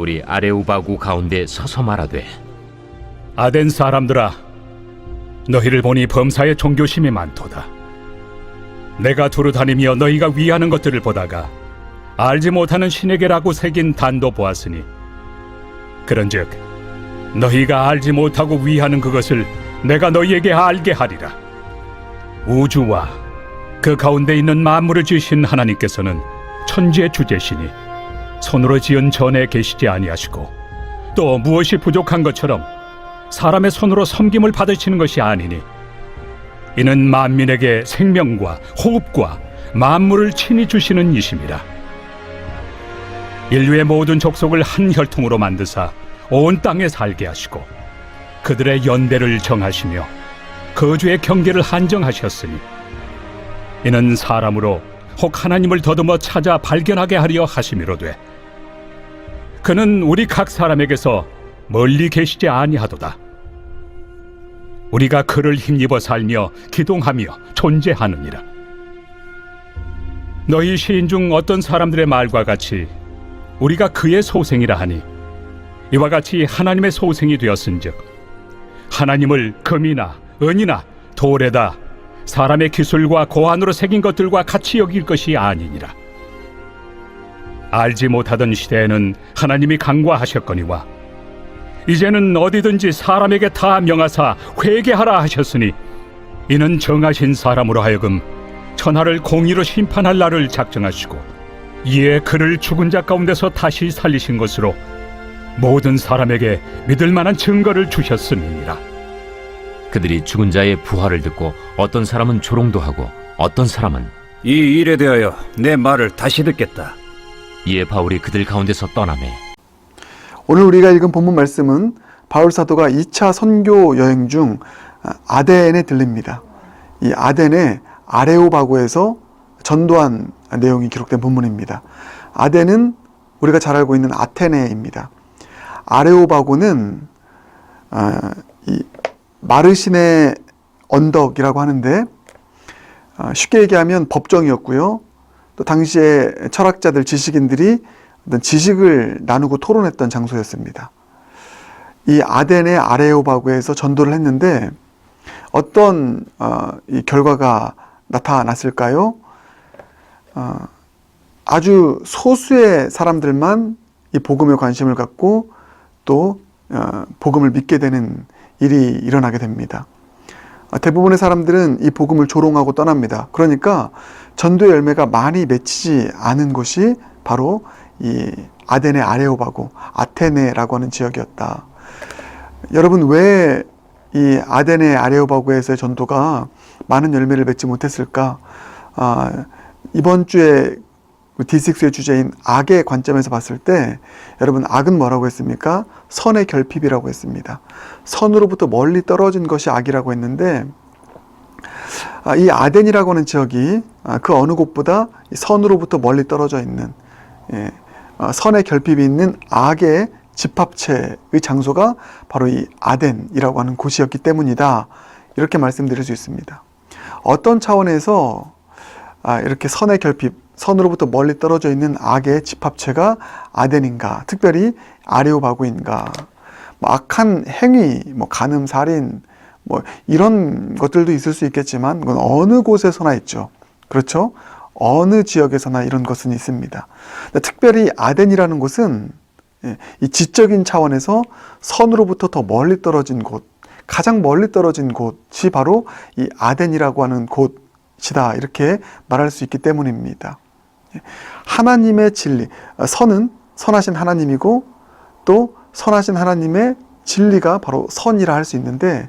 바울이 아레오바구 가운데 서서 말하되, 아덴 사람들아, 너희를 보니 범사에 종교심이 많도다. 내가 두루 다니며 너희가 위하는 것들을 보다가 알지 못하는 신에게라고 새긴 단도 보았으니, 그런즉 너희가 알지 못하고 위하는 그것을 내가 너희에게 알게 하리라. 우주와 그 가운데 있는 만물을 지으신 하나님께서는 천지의 주제시니 손으로 지은 전에 계시지 아니하시고, 또 무엇이 부족한 것처럼 사람의 손으로 섬김을 받으시는 것이 아니니, 이는 만민에게 생명과 호흡과 만물을 친히 주시는 이심이라. 인류의 모든 족속을 한 혈통으로 만드사 온 땅에 살게 하시고, 그들의 연대를 정하시며 거주의 경계를 한정하셨으니, 이는 사람으로 혹 하나님을 더듬어 찾아 발견하게 하려 하심이로되, 그는 우리 각 사람에게서 멀리 계시지 아니하도다. 우리가 그를 힘입어 살며 기동하며 존재하느니라. 너희 시인 중 어떤 사람들의 말과 같이 우리가 그의 소생이라 하니, 이와 같이 하나님의 소생이 되었은즉 하나님을 금이나 은이나 돌에다 사람의 기술과 고안으로 새긴 것들과 같이 여길 것이 아니니라. 알지 못하던 시대에는 하나님이 간과하셨거니와, 이제는 어디든지 사람에게 다 명하사 회개하라 하셨으니, 이는 정하신 사람으로 하여금 천하를 공의로 심판할 날을 작정하시고, 이에 그를 죽은 자 가운데서 다시 살리신 것으로 모든 사람에게 믿을 만한 증거를 주셨음이니라. 그들이 죽은 자의 부활을 듣고 어떤 사람은 조롱도 하고 어떤 사람은 이 일에 대하여 내 말을 다시 듣겠다. 이에 바울이 그들 가운데서 떠나매. 오늘 우리가 읽은 본문 말씀은 바울 사도가 2차 선교 여행 중 아덴에 들립니다. 이 아덴의 아레오바고에서 전도한 내용이 기록된 본문입니다. 아덴은 우리가 잘 알고 있는 아테네입니다. 아레오바고는 이 마르신의 언덕이라고 하는데, 쉽게 얘기하면 법정이었고요. 또 당시에 철학자들, 지식인들이 어떤 지식을 나누고 토론했던 장소였습니다. 이 아덴의 아레오바고에서 전도를 했는데 어떤 이 결과가 나타났을까요? 아주 소수의 사람들만 이 복음에 관심을 갖고 또 복음을 믿게 되는 일이 일어나게 됩니다. 대부분의 사람들은 이 복음을 조롱하고 떠납니다. 그러니까 전도의 열매가 많이 맺히지 않은 곳이 바로 이 아덴의 아레오바고, 아테네라고 하는 지역이었다. 여러분, 왜 이 아덴의 아레오바고에서의 전도가 많은 열매를 맺지 못했을까? 이번 주에 D6의 주제인 악의 관점에서 봤을 때, 여러분, 악은 뭐라고 했습니까? 선의 결핍이라고 했습니다. 선으로부터 멀리 떨어진 것이 악이라고 했는데, 이 아덴이라고 하는 지역이 그 어느 곳보다 선으로부터 멀리 떨어져 있는, 선의 결핍이 있는 악의 집합체의 장소가 바로 이 아덴이라고 하는 곳이었기 때문이다. 이렇게 말씀드릴 수 있습니다. 어떤 차원에서 이렇게 선의 결핍, 선으로부터 멀리 떨어져 있는 악의 집합체가 아덴인가, 특별히 아레오바고인가, 악한 행위, 간음, 살인, 이런 것들도 있을 수 있겠지만, 그건 어느 곳에서나 있죠. 그렇죠? 어느 지역에서나 이런 것은 있습니다. 특별히 아덴이라는 곳은 이 지적인 차원에서 선으로부터 더 멀리 떨어진 곳, 가장 멀리 떨어진 곳이 바로 이 아덴이라고 하는 곳이다, 이렇게 말할 수 있기 때문입니다. 하나님의 진리, 선은 선하신 하나님이고, 또 선하신 하나님의 진리가 바로 선이라 할 수 있는데,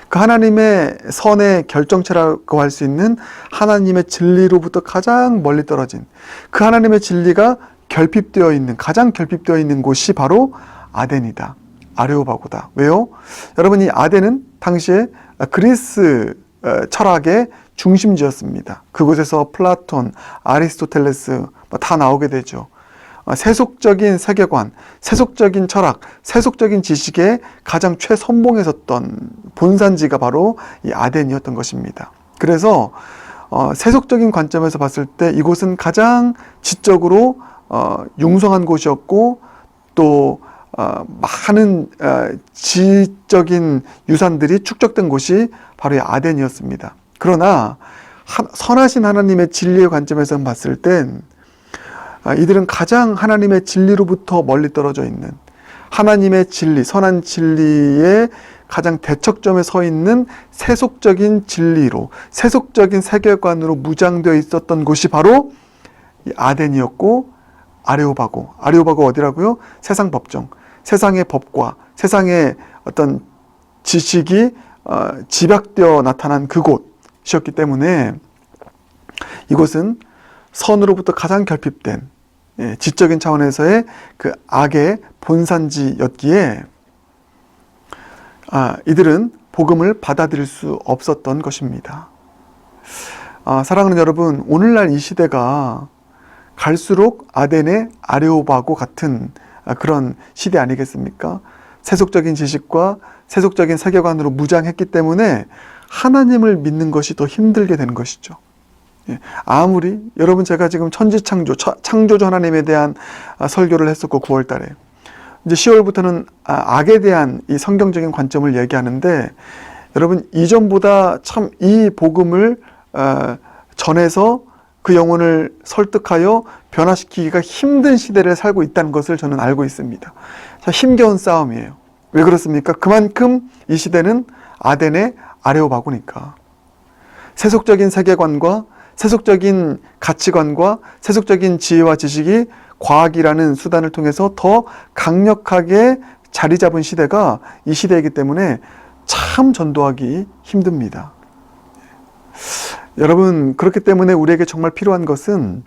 그 하나님의 선의 결정체라고 할 수 있는 하나님의 진리로부터 가장 멀리 떨어진 그 하나님의 진리가 결핍되어 있는, 가장 결핍되어 있는 곳이 바로 아덴이다, 아레오바고다. 왜요? 여러분, 이 아덴은 당시에 그리스 철학의 중심지였습니다. 그곳에서 플라톤, 아리스토텔레스 다 나오게 되죠. 세속적인 세계관, 세속적인 철학, 세속적인 지식의 가장 최선봉에 섰던 본산지가 바로 이 아덴이었던 것입니다. 그래서 세속적인 관점에서 봤을 때 이곳은 가장 지적으로 융성한 곳이었고, 또 많은 지적인 유산들이 축적된 곳이 바로 이 아덴이었습니다. 그러나 선하신 하나님의 진리의 관점에서 봤을 땐 이들은 가장 하나님의 진리로부터 멀리 떨어져 있는, 하나님의 진리, 선한 진리의 가장 대척점에 서 있는 세속적인 진리로, 세속적인 세계관으로 무장되어 있었던 곳이 바로 이 아덴이었고, 아레오바고 어디라고요? 세상 법정, 세상의 법과 세상의 어떤 지식이 집약되어 나타난 그곳이었기 때문에 이곳은 선으로부터 가장 결핍된 지적인 차원에서의 그 악의 본산지였기에 이들은 복음을 받아들일 수 없었던 것입니다. 사랑하는 여러분, 오늘날 이 시대가 갈수록 아덴의 아레오바고 같은 그런 시대 아니겠습니까? 세속적인 지식과 세속적인 세계관으로 무장했기 때문에 하나님을 믿는 것이 더 힘들게 되는 것이죠. 아무리 여러분, 제가 지금 천지창조, 창조주 하나님에 대한 설교를 했었고 9월 달에 이제 10월부터는 악에 대한 이 성경적인 관점을 얘기하는데, 여러분 이전보다 참 이 복음을 전해서 그 영혼을 설득하여 변화시키기가 힘든 시대를 살고 있다는 것을 저는 알고 있습니다. 참 힘겨운 싸움이에요. 왜 그렇습니까? 그만큼 이 시대는 아덴의 아레오바고니까. 세속적인 세계관과 세속적인 가치관과 세속적인 지혜와 지식이 과학이라는 수단을 통해서 더 강력하게 자리 잡은 시대가 이 시대이기 때문에 참 전도하기 힘듭니다. 여러분, 그렇기 때문에 우리에게 정말 필요한 것은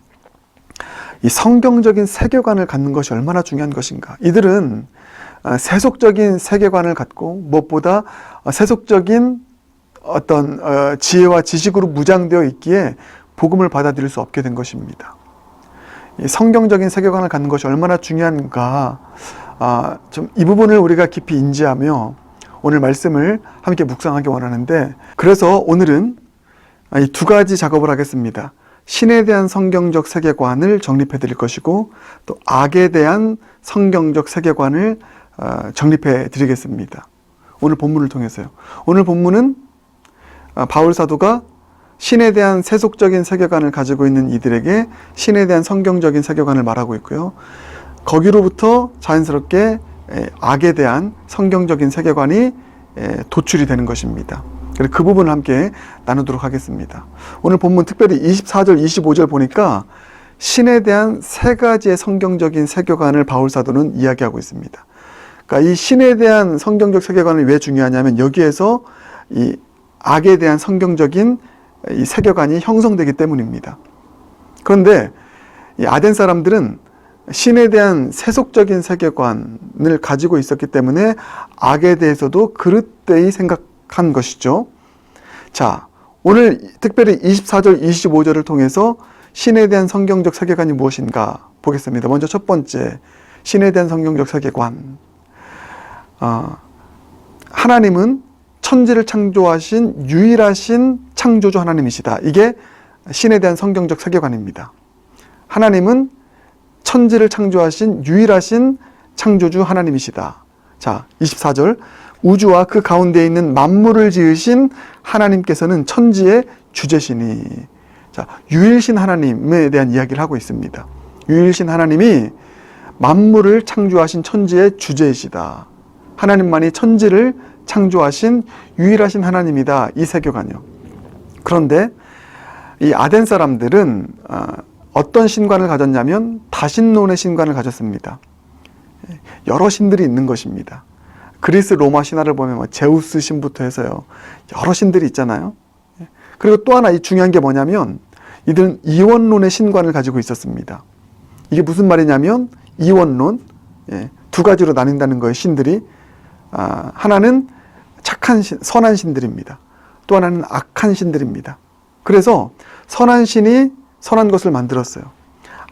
이 성경적인 세계관을 갖는 것이 얼마나 중요한 것인가. 이들은 세속적인 세계관을 갖고 무엇보다 세속적인 어떤 지혜와 지식으로 무장되어 있기에 복음을 받아들일 수 없게 된 것입니다. 이 성경적인 세계관을 갖는 것이 얼마나 중요한가, 좀 이 부분을 우리가 깊이 인지하며 오늘 말씀을 함께 묵상하기 원하는데, 그래서 오늘은 이 두 가지 작업을 하겠습니다. 신에 대한 성경적 세계관을 정립해 드릴 것이고, 또 악에 대한 성경적 세계관을 정립해 드리겠습니다. 오늘 본문을 통해서요. 오늘 본문은 바울 사도가 신에 대한 세속적인 세계관을 가지고 있는 이들에게 신에 대한 성경적인 세계관을 말하고 있고요. 거기로부터 자연스럽게 악에 대한 성경적인 세계관이 도출이 되는 것입니다. 그래서 그 부분을 함께 나누도록 하겠습니다. 오늘 본문 특별히 24절, 25절 보니까 신에 대한 세 가지의 성경적인 세계관을 바울 사도는 이야기하고 있습니다. 그러니까 이 신에 대한 성경적 세계관이 왜 중요하냐면 여기에서 이 악에 대한 성경적인 이 세계관이 형성되기 때문입니다. 그런데 이 아덴 사람들은 신에 대한 세속적인 세계관을 가지고 있었기 때문에 악에 대해서도 그릇되이 생각한 것이죠. 자, 오늘 특별히 24절, 25절을 통해서 신에 대한 성경적 세계관이 무엇인가 보겠습니다. 먼저 첫 번째, 신에 대한 성경적 세계관. 하나님은 천지를 창조하신 유일하신 창조주 하나님이시다. 이게 신에 대한 성경적 세계관입니다. 하나님은 천지를 창조하신 유일하신 창조주 하나님이시다. 자, 24절. 우주와 그 가운데 있는 만물을 지으신 하나님께서는 천지의 주제시니. 자, 유일신 하나님에 대한 이야기를 하고 있습니다. 유일신 하나님이 만물을 창조하신 천지의 주제이시다. 하나님만이 천지를 창조하신 유일하신 하나님이다. 이 세계관이요. 그런데 이 아덴 사람들은 어떤 신관을 가졌냐면 다신론의 신관을 가졌습니다. 여러 신들이 있는 것입니다. 그리스 로마 신화를 보면 제우스 신부터 해서요, 여러 신들이 있잖아요. 그리고 또 하나 이 중요한 게 뭐냐면 이들은 이원론의 신관을 가지고 있었습니다. 이게 무슨 말이냐면 이원론, 두 가지로 나뉜다는 거예요. 신들이 하나는 착한 신, 선한 신들입니다. 또 하나는 악한 신들입니다. 그래서 선한 신이 선한 것을 만들었어요.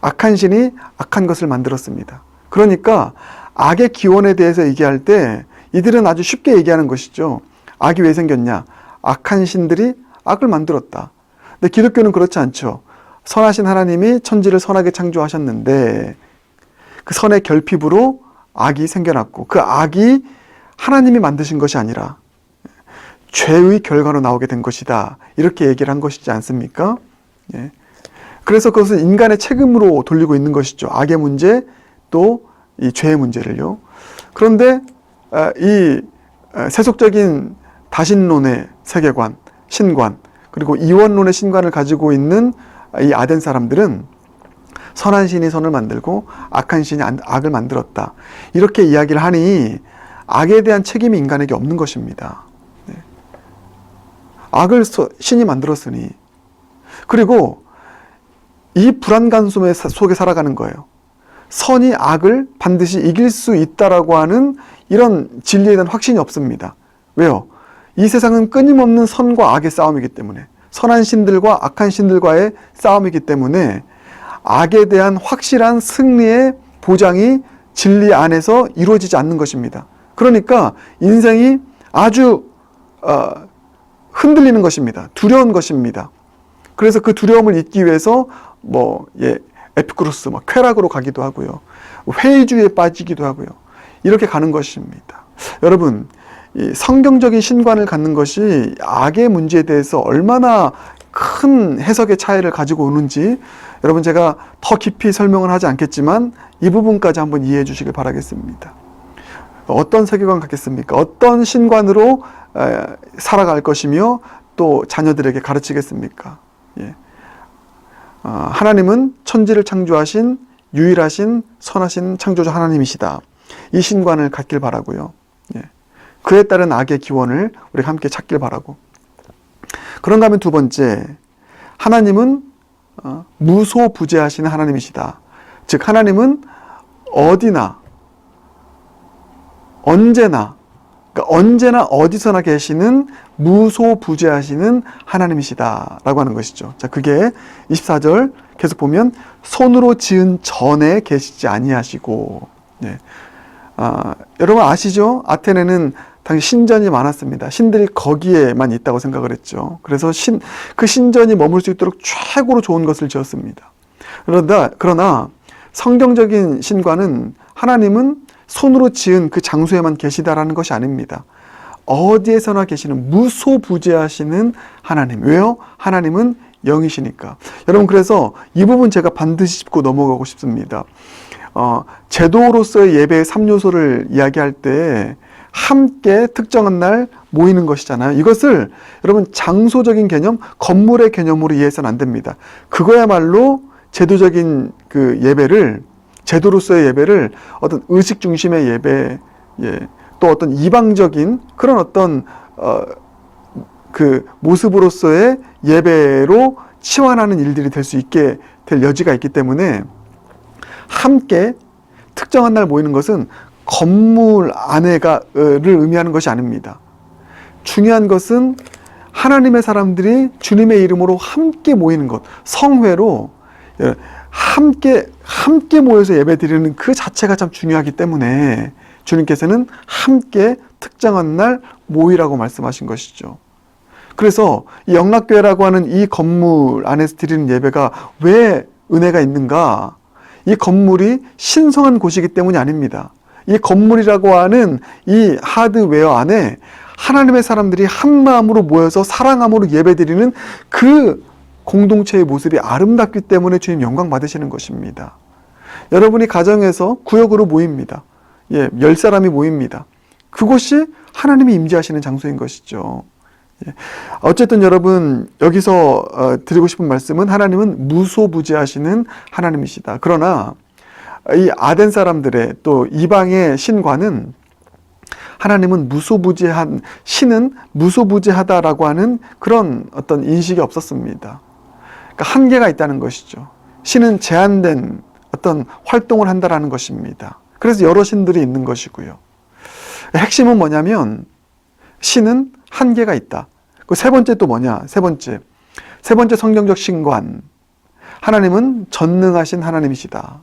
악한 신이 악한 것을 만들었습니다. 그러니까 악의 기원에 대해서 얘기할 때 이들은 아주 쉽게 얘기하는 것이죠. 악이 왜 생겼냐? 악한 신들이 악을 만들었다. 근데 기독교는 그렇지 않죠. 선하신 하나님이 천지를 선하게 창조하셨는데 그 선의 결핍으로 악이 생겨났고 그 악이 하나님이 만드신 것이 아니라 죄의 결과로 나오게 된 것이다. 이렇게 얘기를 한 것이지 않습니까? 예. 그래서 그것을 인간의 책임으로 돌리고 있는 것이죠. 악의 문제 또 이 죄의 문제를요. 그런데 이 세속적인 다신론의 세계관, 신관, 그리고 이원론의 신관을 가지고 있는 이 아덴 사람들은 선한 신이 선을 만들고 악한 신이 악을 만들었다. 이렇게 이야기를 하니 악에 대한 책임이 인간에게 없는 것입니다. 악을 신이 만들었으니. 그리고 이 불안감 속에 살아가는 거예요. 선이 악을 반드시 이길 수 있다라고 하는 이런 진리에 대한 확신이 없습니다. 왜요? 이 세상은 끊임없는 선과 악의 싸움이기 때문에, 선한 신들과 악한 신들과의 싸움이기 때문에 악에 대한 확실한 승리의 보장이 진리 안에서 이루어지지 않는 것입니다. 그러니까 인생이 아주 흔들리는 것입니다. 두려운 것입니다. 그래서 그 두려움을 잊기 위해서 에피쿠로스, 쾌락으로 가기도 하고요. 회의주의에 빠지기도 하고요. 이렇게 가는 것입니다. 여러분, 이 성경적인 신관을 갖는 것이 악의 문제에 대해서 얼마나 큰 해석의 차이를 가지고 오는지 여러분 제가 더 깊이 설명을 하지 않겠지만 이 부분까지 한번 이해해 주시길 바라겠습니다. 어떤 세계관 갖겠습니까? 어떤 신관으로 살아갈 것이며 또 자녀들에게 가르치겠습니까? 예. 하나님은 천지를 창조하신 유일하신 선하신 창조주 하나님이시다. 이 신관을 갖길 바라고요. 예. 그에 따른 악의 기원을 우리가 함께 찾길 바라고. 그런가 하면 두 번째, 하나님은 무소부재하시는 하나님이시다. 즉 하나님은 어디나 언제나, 그러니까 언제나 어디서나 계시는 무소부재하시는 하나님이시다라고 하는 것이죠. 자, 그게 24절 계속 보면 손으로 지은 전에 계시지 아니하시고. 예. 여러분 아시죠? 아테네는 당시 신전이 많았습니다. 신들이 거기에만 있다고 생각을 했죠. 그래서 그 신전이 머물 수 있도록 최고로 좋은 것을 지었습니다. 그러나 성경적인 신과는 하나님은 손으로 지은 그 장소에만 계시다라는 것이 아닙니다. 어디에서나 계시는 무소부재하시는 하나님. 왜요? 하나님은 영이시니까. 여러분 그래서 이 부분 제가 반드시 짚고 넘어가고 싶습니다. 제도로서의 예배의 3요소를 이야기할 때 함께 특정한 날 모이는 것이잖아요. 이것을 여러분 장소적인 개념, 건물의 개념으로 이해해서는 안 됩니다. 그거야말로 제도적인 그 예배를, 제도로서의 예배를 어떤 의식 중심의 예배, 또 어떤 이방적인 그런 어떤 그 모습으로서의 예배로 치환하는 일들이 될 수 있게 될 여지가 있기 때문에 함께 특정한 날 모이는 것은 건물 안에를 의미하는 것이 아닙니다. 중요한 것은 하나님의 사람들이 주님의 이름으로 함께 모이는 것, 성회로 함께 모여서 예배 드리는 그 자체가 참 중요하기 때문에 주님께서는 함께 특정한 날 모이라고 말씀하신 것이죠. 그래서 이 영락교회라고 하는 이 건물 안에서 드리는 예배가 왜 은혜가 있는가? 이 건물이 신성한 곳이기 때문이 아닙니다. 이 건물이라고 하는 이 하드웨어 안에 하나님의 사람들이 한 마음으로 모여서 사랑함으로 예배드리는 그 공동체의 모습이 아름답기 때문에 주님 영광 받으시는 것입니다. 여러분이 가정에서 구역으로 모입니다. 10사람이 모입니다. 그곳이 하나님이 임재하시는 장소인 것이죠. 어쨌든 여러분 여기서 드리고 싶은 말씀은 하나님은 무소부재하시는 하나님이시다. 그러나 이 아덴 사람들의 또 이방의 신과는 하나님은 무소부재한, 신은 무소부재하다라고 하는 그런 어떤 인식이 없었습니다. 그러니까 한계가 있다는 것이죠. 신은 제한된 어떤 활동을 한다라는 것입니다. 그래서 여러 신들이 있는 것이고요. 핵심은 뭐냐면 신은 한계가 있다. 그 세 번째 또 뭐냐? 세 번째 성경적 신관. 하나님은 전능하신 하나님이시다.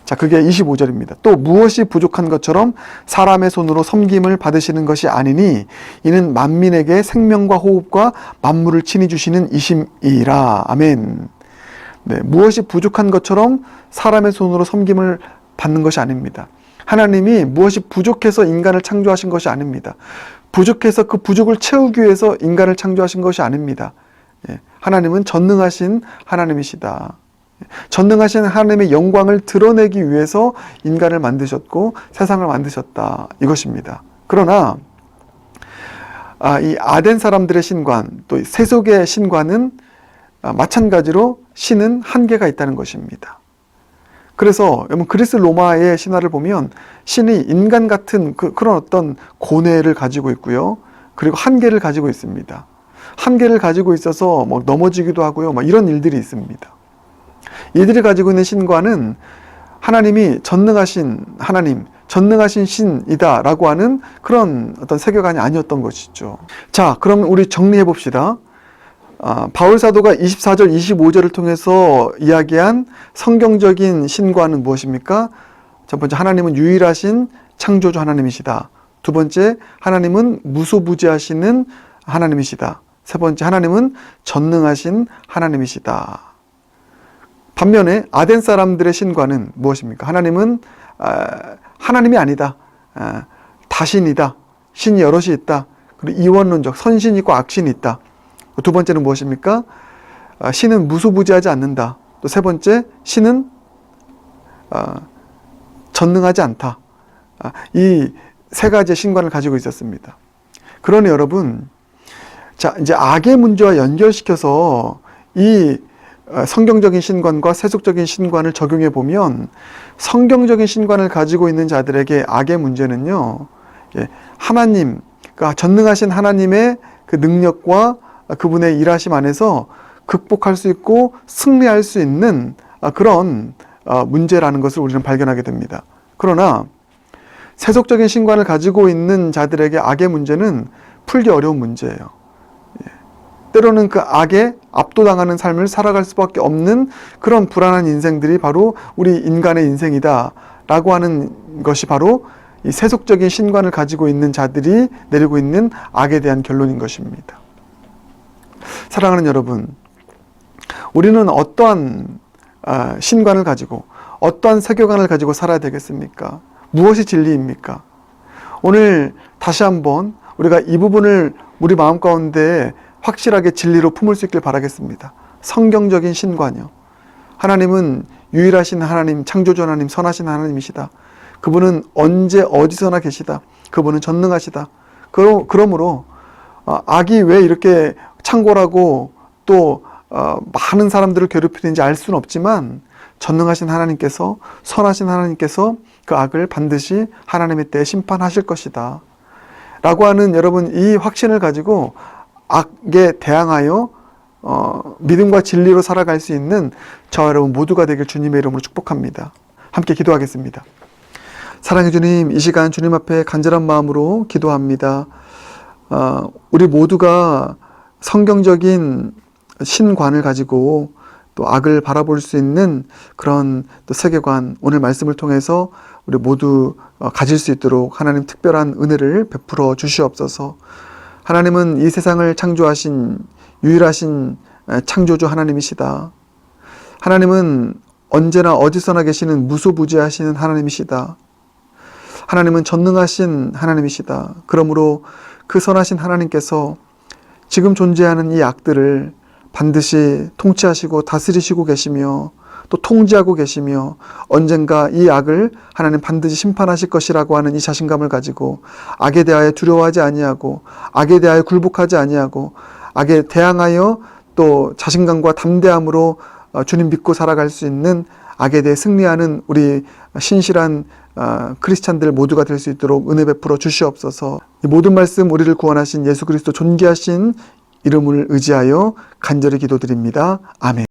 자, 그게 25절입니다. 또 무엇이 부족한 것처럼 사람의 손으로 섬김을 받으시는 것이 아니니 이는 만민에게 생명과 호흡과 만물을 친히 주시는 이심이라. 아멘. 네, 무엇이 부족한 것처럼 사람의 손으로 섬김을 받는 것이 아닙니다. 하나님이 무엇이 부족해서 인간을 창조하신 것이 아닙니다. 부족해서 그 부족을 채우기 위해서 인간을 창조하신 것이 아닙니다. 하나님은 전능하신 하나님이시다. 전능하신 하나님의 영광을 드러내기 위해서 인간을 만드셨고 세상을 만드셨다. 이것입니다. 그러나 이 아덴 사람들의 신관, 또 세속의 신관은 마찬가지로 신은 한계가 있다는 것입니다. 그래서 여러분 그리스 로마의 신화를 보면 신이 인간 같은 그런 어떤 고뇌를 가지고 있고요. 그리고 한계를 가지고 있습니다. 한계를 가지고 있어서 뭐 넘어지기도 하고요. 막 이런 일들이 있습니다. 이들이 가지고 있는 신과는 하나님이 전능하신 하나님, 전능하신 신이다라고 하는 그런 어떤 세계관이 아니었던 것이죠. 자, 그럼 우리 정리해 봅시다. 바울 사도가 24절, 25절을 통해서 이야기한 성경적인 신과는 무엇입니까? 첫 번째, 하나님은 유일하신 창조주 하나님이시다. 두 번째, 하나님은 무소부지하시는 하나님이시다. 세 번째, 하나님은 전능하신 하나님이시다. 반면에 아덴 사람들의 신과는 무엇입니까? 하나님은 하나님이 아니다. 다신이다. 신이 여럿이 있다. 그리고 이원론적 선신이 있고 악신이 있다. 두 번째는 무엇입니까? 신은 무소부지하지 않는다. 또 세 번째, 신은 전능하지 않다. 이 세 가지의 신관을 가지고 있었습니다. 그러니 여러분, 자, 이제 악의 문제와 연결시켜서 이 성경적인 신관과 세속적인 신관을 적용해 보면 성경적인 신관을 가지고 있는 자들에게 악의 문제는요, 하나님, 그러니까 전능하신 하나님의 그 능력과 그분의 일하심 안에서 극복할 수 있고 승리할 수 있는 그런 문제라는 것을 우리는 발견하게 됩니다. 그러나 세속적인 신관을 가지고 있는 자들에게 악의 문제는 풀기 어려운 문제예요. 때로는 그 악에 압도당하는 삶을 살아갈 수밖에 없는 그런 불안한 인생들이 바로 우리 인간의 인생이다 라고 하는 것이 바로 이 세속적인 신관을 가지고 있는 자들이 내리고 있는 악에 대한 결론인 것입니다. 사랑하는 여러분, 우리는 어떠한 신관을 가지고 어떠한 세계관을 가지고 살아야 되겠습니까? 무엇이 진리입니까? 오늘 다시 한번 우리가 이 부분을 우리 마음 가운데 확실하게 진리로 품을 수 있길 바라겠습니다. 성경적인 신관이요. 하나님은 유일하신 하나님, 창조주 하나님, 선하신 하나님이시다. 그분은 언제 어디서나 계시다. 그분은 전능하시다. 그러므로 악이 왜 이렇게 창궐하고 또 많은 사람들을 괴롭히는지 알 수는 없지만 전능하신 하나님께서, 선하신 하나님께서 그 악을 반드시 하나님의 때에 심판하실 것이다 라고 하는 여러분 이 확신을 가지고 악에 대항하여 믿음과 진리로 살아갈 수 있는 저와 여러분 모두가 되길 주님의 이름으로 축복합니다. 함께 기도하겠습니다. 사랑해 주님, 이 시간 주님 앞에 간절한 마음으로 기도합니다. 우리 모두가 성경적인 신관을 가지고 또 악을 바라볼 수 있는 그런 또 세계관, 오늘 말씀을 통해서 우리 모두 가질 수 있도록 하나님 특별한 은혜를 베풀어 주시옵소서. 하나님은 이 세상을 창조하신 유일하신 창조주 하나님이시다. 하나님은 언제나 어디서나 계시는 무소부지하시는 하나님이시다. 하나님은 전능하신 하나님이시다. 그러므로 그 선하신 하나님께서 지금 존재하는 이 악들을 반드시 통치하시고 다스리시고 계시며 또 통제하고 계시며 언젠가 이 악을 하나님 반드시 심판하실 것이라고 하는 이 자신감을 가지고 악에 대하여 두려워하지 아니하고 악에 대하여 굴복하지 아니하고 악에 대항하여 또 자신감과 담대함으로 주님 믿고 살아갈 수 있는 악에 대해 승리하는 우리 신실한 크리스찬들 모두가 될 수 있도록 은혜 베풀어 주시옵소서. 이 모든 말씀 우리를 구원하신 예수 그리스도 존귀하신 이름을 의지하여 간절히 기도드립니다. 아멘.